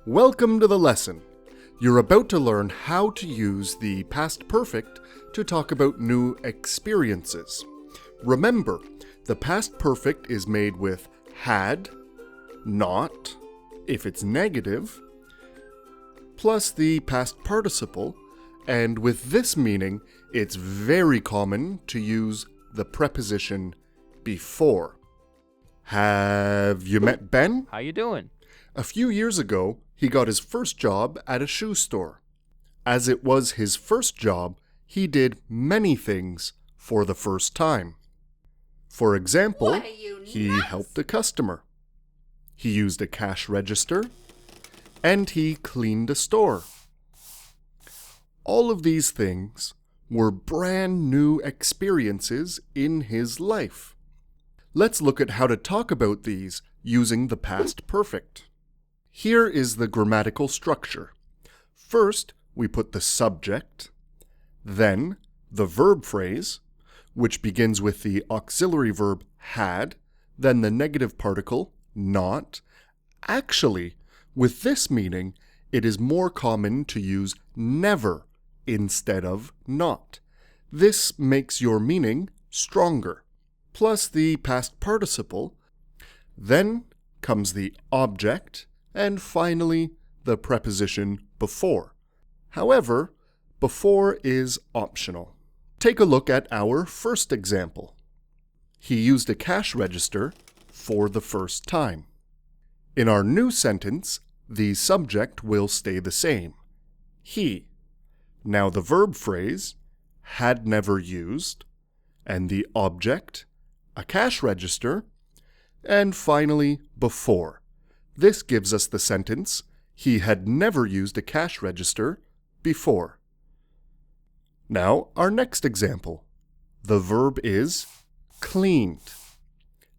Welcome to the lesson. You're about to learn how to use the past perfect to talk about new experiences. Remember, the past perfect is made with had, not, if it's negative, plus the past participle, and with this meaning, it's very common to use the preposition before. Have you met Ben? How you doing? A few years ago, he got his first job at a shoe store. As it was his first job, he did many things for the first time. For example, he helped a customer. He used a cash register, and he cleaned a store. All of these things were brand new experiences in his life. Let's look at how to talk about these using the past perfect. Here is the grammatical structure. First, we put the subject, then the verb phrase, which begins with the auxiliary verb had, then the negative particle, not. Actually, with this meaning, it is more common to use never instead of not. This makes your meaning stronger. Plus the past participle, then comes the object, and finally the preposition before. However, before is optional. Take a look at our first example. He used a cash register for the first time. In our new sentence, the subject will stay the same, he. Now the verb phrase, had never used, and the object, a cash register, and finally before. This gives us the sentence, he had never used a cash register before. Now, our next example. The verb is cleaned.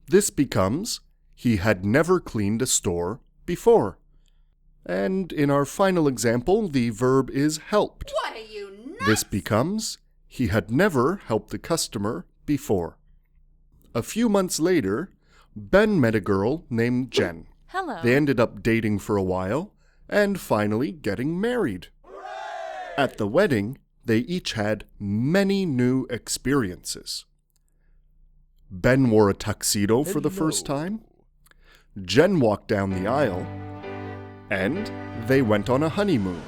This becomes, he had never cleaned a store before. And in our final example, the verb is helped. What are you, nuts? This becomes, he had never helped a customer before. A few months later, Ben met a girl named Jen. Hello. They ended up dating for a while, and finally getting married. At the wedding, they each had many new experiences. Ben wore a tuxedo for the first time. Jen walked down the aisle, and they went on a honeymoon.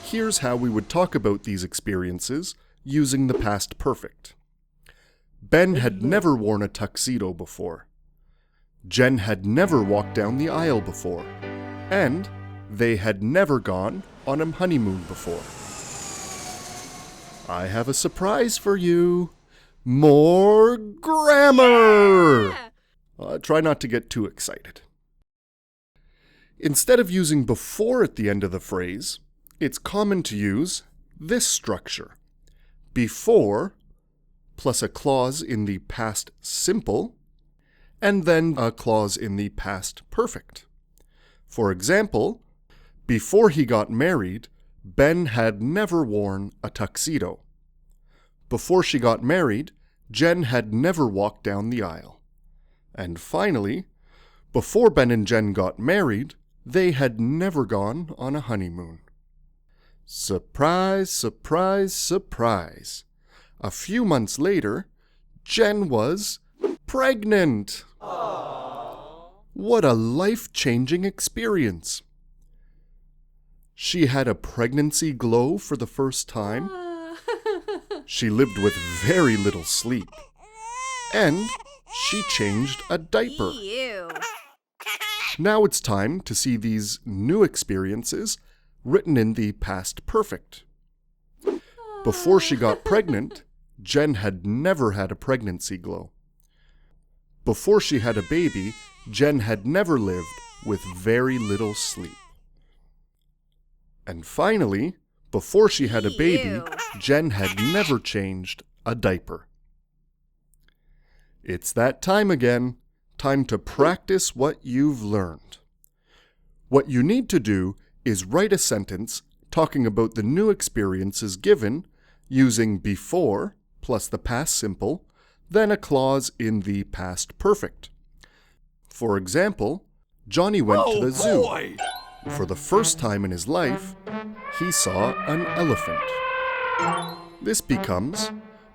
Here's how we would talk about these experiences using the past perfect. Ben had never worn a tuxedo before. Jen had never walked down the aisle before. And they had never gone on a honeymoon before. I have a surprise for you. More grammar! Try not to get too excited. Instead of using before at the end of the phrase, it's common to use this structure. Before plus a clause in the past simple, and then a clause in the past perfect. For example, before he got married, Ben had never worn a tuxedo. Before she got married, Jen had never walked down the aisle. And finally, before Ben and Jen got married, they had never gone on a honeymoon. Surprise, surprise, surprise. A few months later, Jen was pregnant. Aww. What a life-changing experience. She had a pregnancy glow for the first time. She lived with very little sleep. And she changed a diaper. Ew. Now it's time to see these new experiences written in the past perfect. Before she got pregnant, Jen had never had a pregnancy glow. Before she had a baby, Jen had never lived with very little sleep. And finally, before she had a baby, Ew. Jen had never changed a diaper. It's that time again. Time to practice what you've learned. What you need to do is write a sentence talking about the new experiences given using before plus the past simple, then a clause in the past perfect. For example, Johnny went to the zoo. Boy! For the first time in his life, he saw an elephant. This becomes,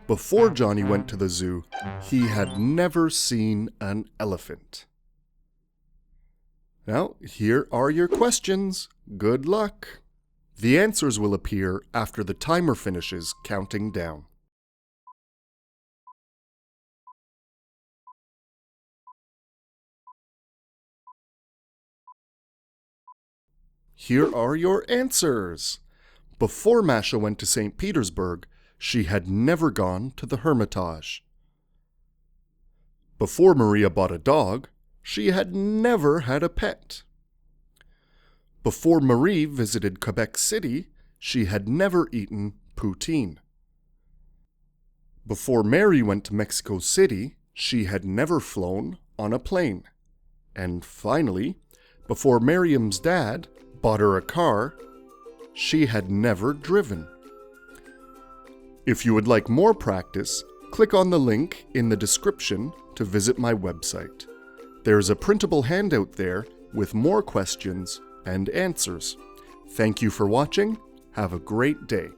before Johnny went to the zoo, he had never seen an elephant. Now, here are your questions. Good luck. The answers will appear after the timer finishes counting down. Here are your answers. Before Masha went to St. Petersburg, she had never gone to the Hermitage. Before Maria bought a dog, she had never had a pet. Before Marie visited Quebec City, she had never eaten poutine. Before Mary went to Mexico City, she had never flown on a plane. And finally, before Miriam's dad bought her a car, she had never driven. If you would like more practice, click on the link in the description to visit my website. There's a printable handout there with more questions and answers. Thank you for watching. Have a great day.